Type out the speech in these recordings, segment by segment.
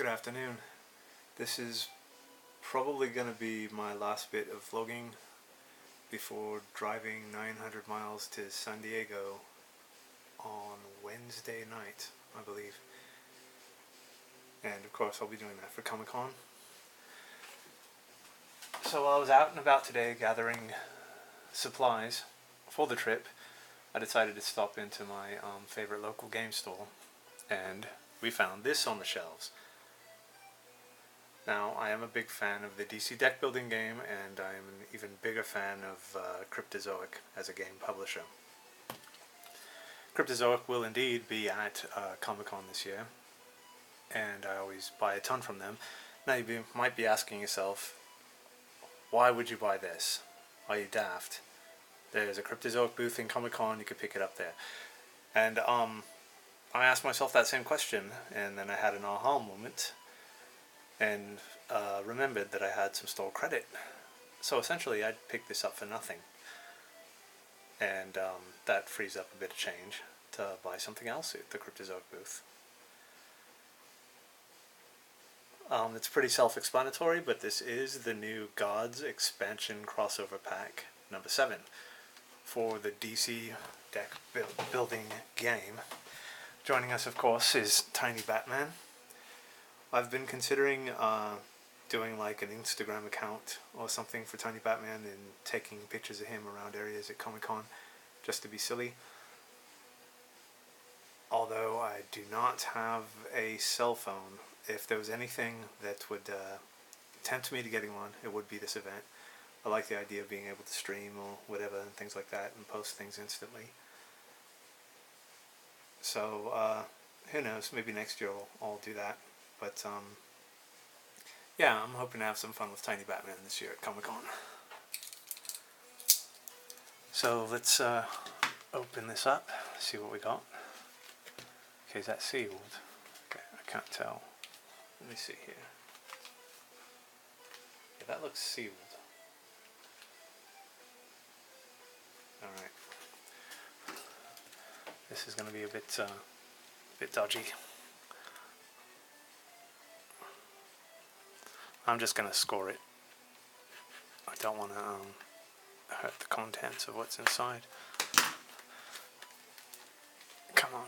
Good afternoon. This is probably going to be my last bit of vlogging before driving 900 miles to San Diego on Wednesday night, I believe. And of course I'll be doing that for Comic-Con. So while I was out and about today gathering supplies for the trip, I decided to stop into my favorite local game store, and we found this on the shelves. Now, I am a big fan of the DC deck building game, and I am an even bigger fan of Cryptozoic as a game publisher. Cryptozoic will indeed be at Comic-Con this year, and I always buy a ton from them. Now you might be asking yourself, why would you buy this? Are you daft? There's a Cryptozoic booth in Comic-Con, you could pick it up there. And I asked myself that same question, and then I had an aha moment, and remembered that I had some store credit. So essentially I'd pick this up for nothing, and that frees up a bit of change to buy something else at the Cryptozoic booth. It's pretty self-explanatory, but this is the new Gods Expansion Crossover Pack number 7 for the DC deck building game. Joining us, of course, is Tiny Batman. I've been considering doing like an Instagram account or something for Tiny Batman and taking pictures of him around areas at Comic-Con just to be silly. Although I do not have a cell phone, if there was anything that would tempt me to getting one, it would be this event. I like the idea of being able to stream or whatever and things like that and post things instantly. So who knows, maybe next year I'll do that. But yeah, I'm hoping to have some fun with Tiny Batman this year at Comic-Con. So let's open this up, see what we got. Okay, is that sealed? Okay, I can't tell. Let me see here. Yeah, that looks sealed. Alright. This is going to be a bit dodgy. I'm just going to score it. I don't want to hurt the contents of what's inside. Come on.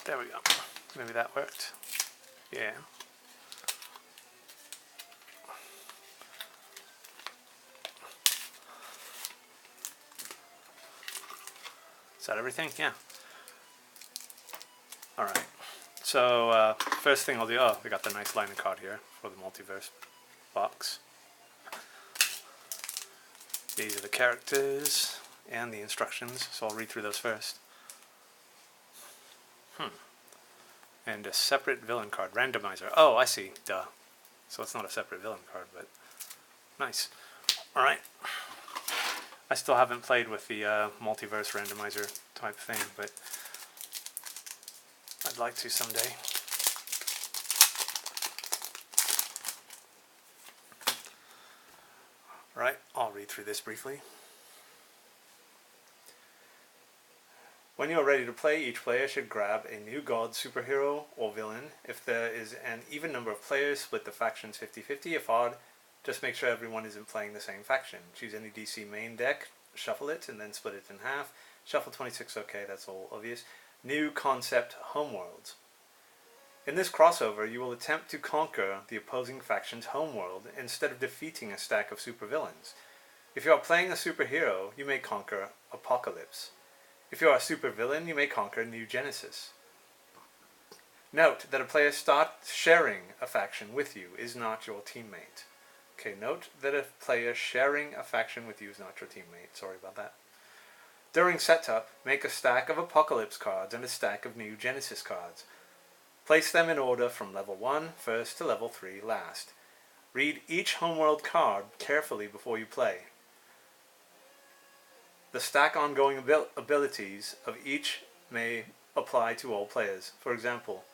There we go. Maybe that worked. Yeah. Is that everything? Yeah. Alright. So, first thing I'll do, we got the nice liner card here for the multiverse box. These are the characters and the instructions, so I'll read through those first. And a separate villain card, randomizer. Oh, I see, duh. So it's not a separate villain card, but nice. Alright. I still haven't played with the multiverse randomizer type thing, but I'd like to someday. Alright, I'll read through this briefly. When you are ready to play, each player should grab a new god, superhero, or villain. If there is an even number of players, split the factions 50-50. If odd, just make sure everyone isn't playing the same faction. Choose any DC main deck, shuffle it, and then split it in half. Shuffle 26, okay, that's all obvious. New concept, homeworlds. In this crossover, you will attempt to conquer the opposing faction's homeworld instead of defeating a stack of supervillains. If you are playing a superhero, you may conquer Apocalypse. If you are a supervillain, you may conquer New Genesis. Note that a player starts sharing a faction with you is not your teammate. Okay, note that a player sharing a faction with you is not your teammate. Sorry about that. During setup, make a stack of Apocalypse cards and a stack of New Genesis cards. Place them in order from level 1 first to level 3 last. Read each homeworld card carefully before you play. The stack ongoing abilities of each may apply to all players. For example,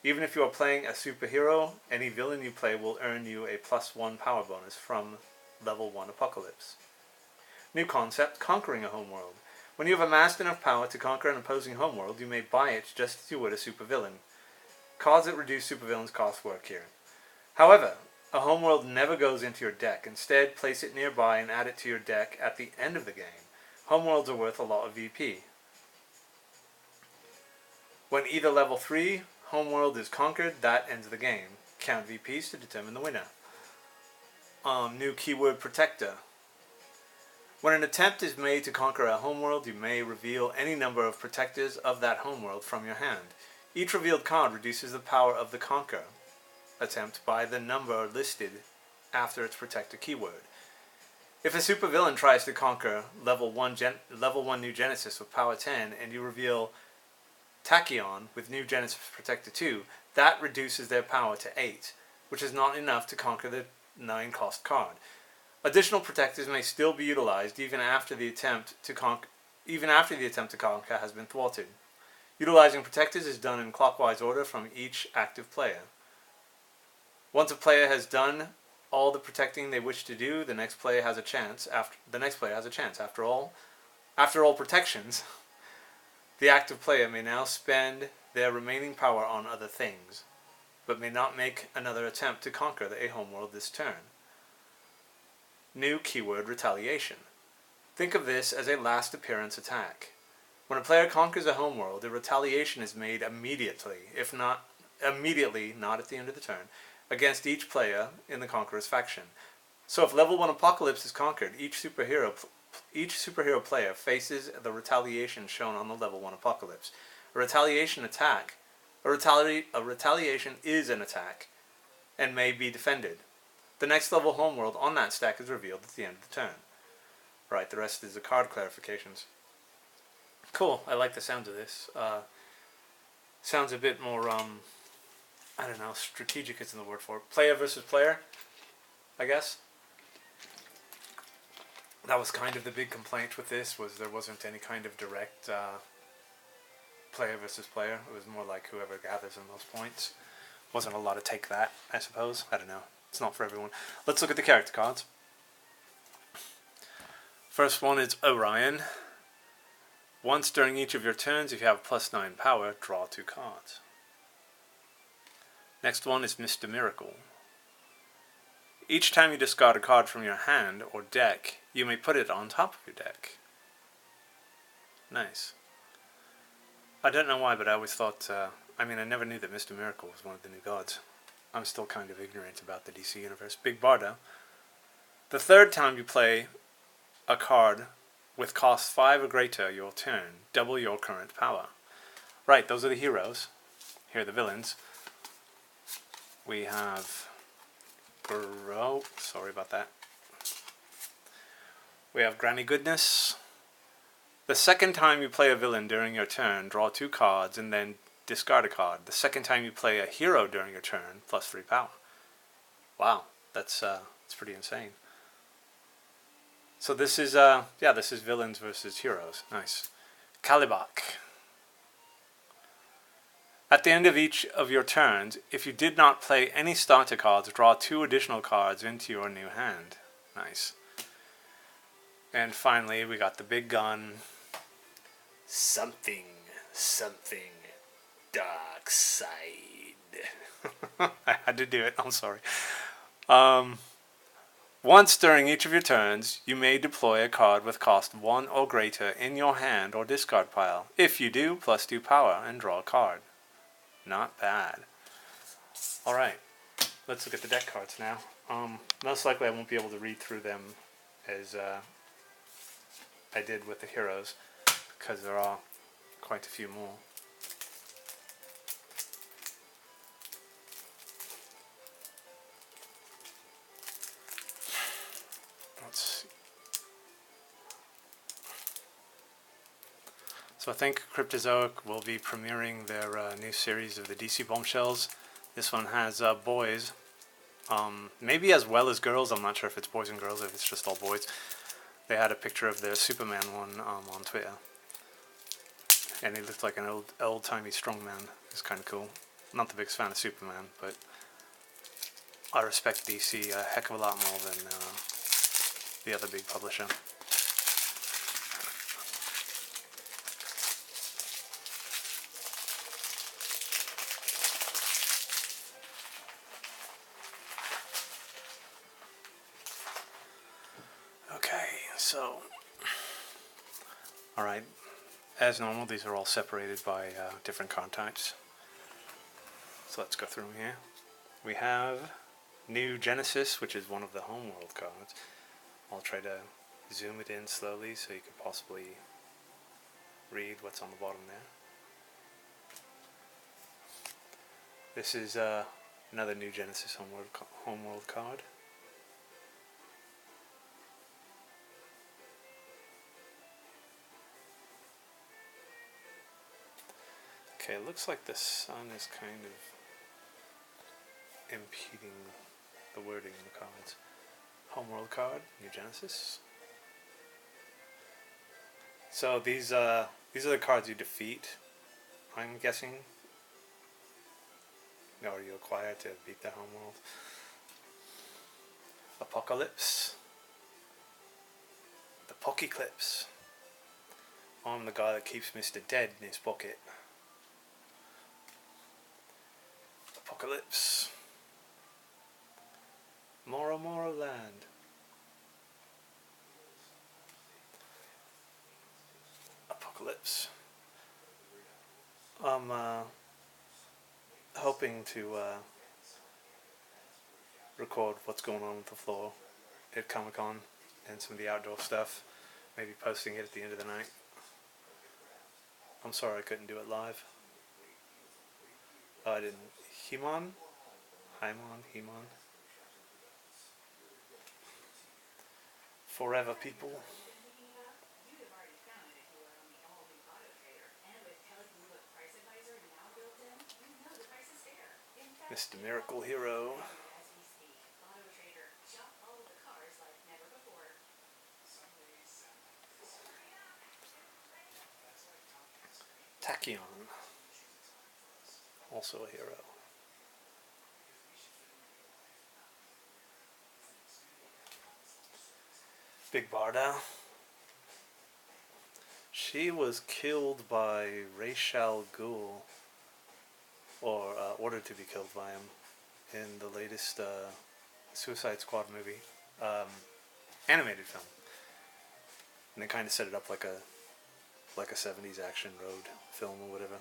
even if you are playing a superhero, any villain you play will earn you a +1 power bonus from level 1 Apocalypse. New concept, conquering a homeworld. When you have amassed enough power to conquer an opposing homeworld, you may buy it just as you would a supervillain. Cards that reduce supervillains' cost work here. However, a homeworld never goes into your deck. Instead, place it nearby and add it to your deck at the end of the game. Homeworlds are worth a lot of VP. When either level 3 homeworld is conquered, that ends the game. Count VPs to determine the winner. New keyword Protector. When an attempt is made to conquer a homeworld, you may reveal any number of protectors of that homeworld from your hand. Each revealed card reduces the power of the conquer attempt by the number listed after its protector keyword. If a supervillain tries to conquer level 1 New Genesis with power 10 and you reveal Tachyon with New Genesis Protector 2, that reduces their power to 8, which is not enough to conquer the 9 cost card. Additional protectors may still be utilized even after the attempt to conquer has been thwarted. Utilizing protectors is done in clockwise order from each active player. Once a player has done all the protecting they wish to do, the next player has a chance. After all protections, the active player may now spend their remaining power on other things, but may not make another attempt to conquer a homeworld this turn. New keyword Retaliation. Think of this as a last appearance attack. When a player conquers a homeworld, a retaliation is made immediately, not at the end of the turn, against each player in the conqueror's faction. So if level 1 Apocalypse is conquered, each superhero player faces the retaliation shown on the level 1 Apocalypse. A retaliation is an attack and may be defended. The next level homeworld on that stack is revealed at the end of the turn. Right, the rest is the card clarifications. Cool, I like the sound of this. Sounds a bit more, strategic isn't the word for it. Player versus player, I guess. That was kind of the big complaint with this, was there wasn't any kind of direct player versus player. It was more like whoever gathers the most points. Wasn't a lot of take that, I suppose. I don't know. It's not for everyone. Let's look at the character cards. First one is Orion. Once during each of your turns, if you have +9 power, draw 2 cards. Next one is Mr. Miracle. Each time you discard a card from your hand or deck, you may put it on top of your deck. Nice. I don't know why, but I always thought, I never knew that Mr. Miracle was one of the new gods. I'm still kind of ignorant about the DC universe. Big Barda. The third time you play a card with cost 5 or greater your turn, double your current power. Right, those are the heroes. Here are the villains. We have sorry about that. We have Granny Goodness. The second time you play a villain during your turn, draw 2 cards and then discard a card. The second time you play a hero during your turn, +3 power. Wow, that's pretty insane. So this is this is villains versus heroes. Nice. Kalibak. At the end of each of your turns, if you did not play any starter cards, draw 2 additional cards into your new hand. Nice. And finally, we got the big gun. Something dark side. I had to do it. I'm sorry. Once during each of your turns, you may deploy a card with cost 1 or greater in your hand or discard pile. If you do, +2 power and draw a card. Not bad. Alright, let's look at the deck cards now. Most likely I won't be able to read through them as I did with the heroes, because there are quite a few more. Let's see. So I think Cryptozoic will be premiering their new series of the DC Bombshells. This one has boys, maybe as well as girls. I'm not sure if it's boys and girls, if it's just all boys. They had a picture of their Superman one on Twitter, and he looked like an old-timey strongman. It's kind of cool. Not the biggest fan of Superman, but I respect DC a heck of a lot more than the other big publisher. So, alright, as normal, these are all separated by different card types. So let's go through them here. We have New Genesis, which is one of the Homeworld cards. I'll try to zoom it in slowly so you can possibly read what's on the bottom there. This is another New Genesis Homeworld card. Okay, it looks like the sun is kind of impeding the wording in the cards. Homeworld card, New Genesis. So these are the cards you defeat, I'm guessing, or you acquire to beat the Homeworld. Apocalypse. The Pockeclips. I'm the guy that keeps Mr. Dead in his pocket. Apocalypse. Moro Moro Land. Apocalypse. I'm hoping to record what's going on with the floor at Comic-Con and some of the outdoor stuff. Maybe posting it at the end of the night. I'm sorry I couldn't do it live. I didn't. Hemon? Forever people. Mr. Miracle Hero. Tachyon. Also a hero. Big Barda. She was killed by Ra's al Ghul, or ordered to be killed by him, in the latest Suicide Squad movie, animated film. And they kind of set it up like a 70s action road film or whatever.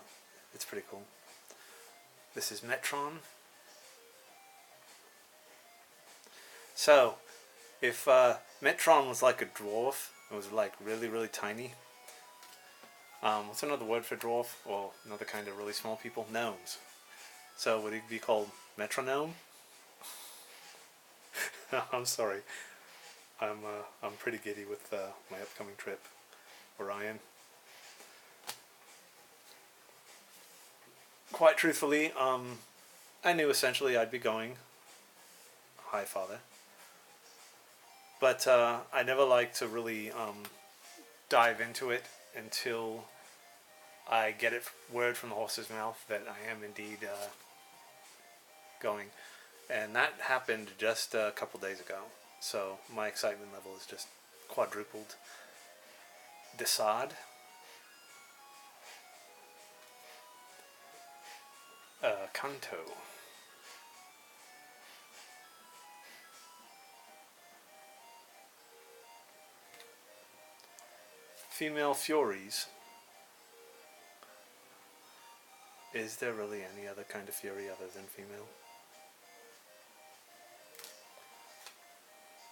It's pretty cool. This is Metron. So, if Metron was like a dwarf, it was like really, really tiny. What's another word for dwarf? Or another kind of really small people? Gnomes. So would he be called Metronome? I'm sorry. I'm pretty giddy with my upcoming trip, Orion. Quite truthfully, I knew essentially I'd be going. Hi, Father. But I never like to really dive into it until I get it word from the horse's mouth that I am indeed going. And that happened just a couple days ago. So my excitement level is just quadrupled. Desaad. Kanto. Female Furies. Is there really any other kind of Fury other than female?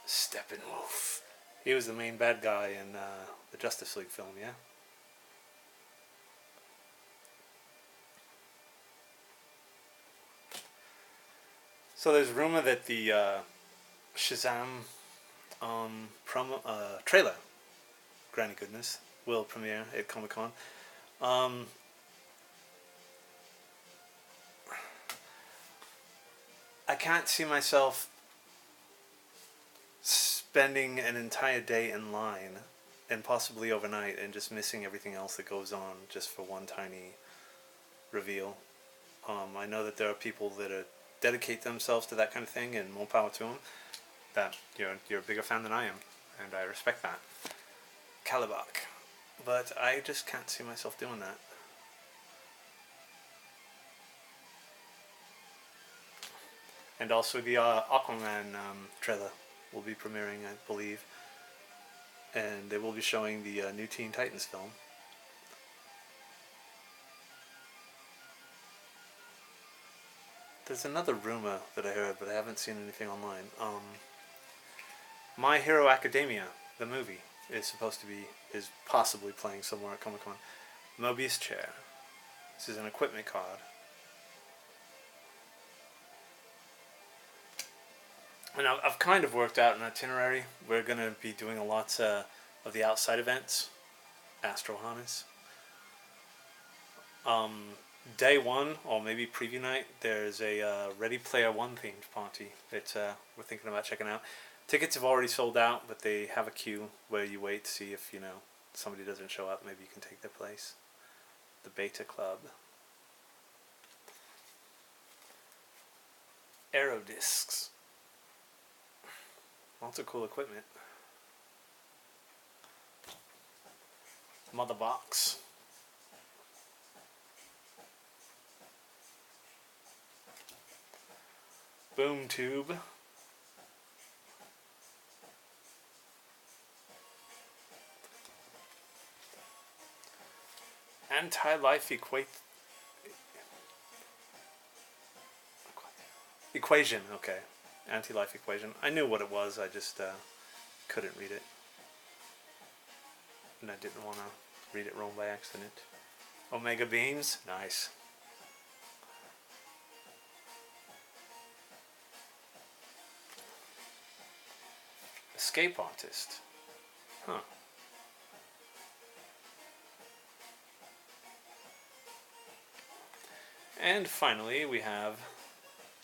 Steppenwolf. He was the main bad guy in the Justice League film, yeah? So there's rumor that the Shazam trailer, granny goodness, will premiere at Comic-Con. I can't see myself spending an entire day in line and possibly overnight and just missing everything else that goes on just for one tiny reveal. I know that there are people that dedicate themselves to that kind of thing, and more power to them. That you're a bigger fan than I am, and I respect that. Kalibak. But I just can't see myself doing that. And also the Aquaman trailer will be premiering, I believe. and they will be showing the new Teen Titans film. There's another rumor that I heard, but I haven't seen anything online. My Hero Academia, the movie, is possibly playing somewhere at Comic Con. Mobius chair. This is an equipment card. And I've kind of worked out an itinerary. We're going to be doing a lot of the outside events. Astro Harness. Day one, or maybe preview night, there's a Ready Player One themed party that we're thinking about checking out. Tickets have already sold out, but they have a queue where you wait to see if, somebody doesn't show up. Maybe you can take their place. The Beta Club. Aerodiscs. Lots of cool equipment. Mother box. Boom tube. Anti-life equation. Okay, anti-life equation. I knew what it was. I just couldn't read it, and I didn't want to read it wrong by accident. Omega beams. Nice. Escape artist. Huh. And finally, we have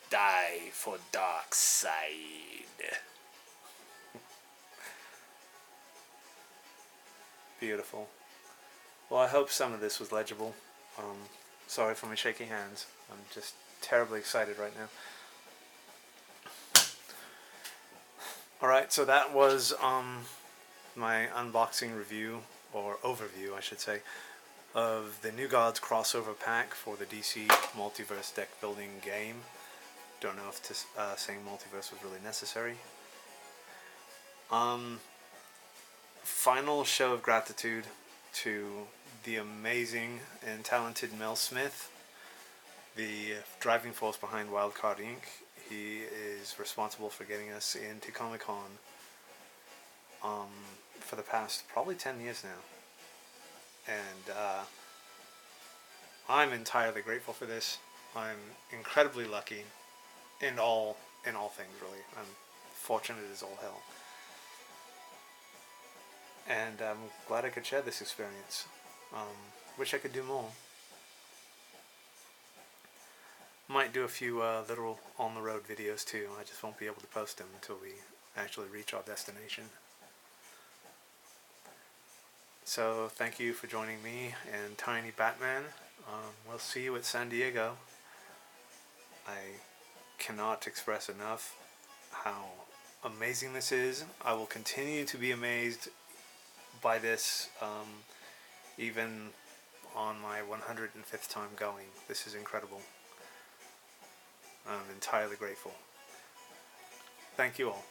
Die for Dark Side. Beautiful. Well, I hope some of this was legible. Sorry for my shaky hands. I'm just terribly excited right now. Alright, so that was my unboxing review, or overview I should say, of the New Gods crossover pack for the DC Multiverse deck building game. Don't know if saying multiverse was really necessary. Final show of gratitude to the amazing and talented Mel Smith, the driving force behind Wildcard Inc. He is responsible for getting us into Comic-Con for the past probably 10 years now. And I'm entirely grateful for this. I'm incredibly lucky in all things, really. I'm fortunate as all hell. And I'm glad I could share this experience. Wish I could do more. Might do a few little on-the-road videos too. I just won't be able to post them until we actually reach our destination. So thank you for joining me and Tiny Batman. We'll see you at San Diego. I cannot express enough how amazing this is. I will continue to be amazed by this even on my 105th time going. This is incredible. I'm entirely grateful. Thank you all.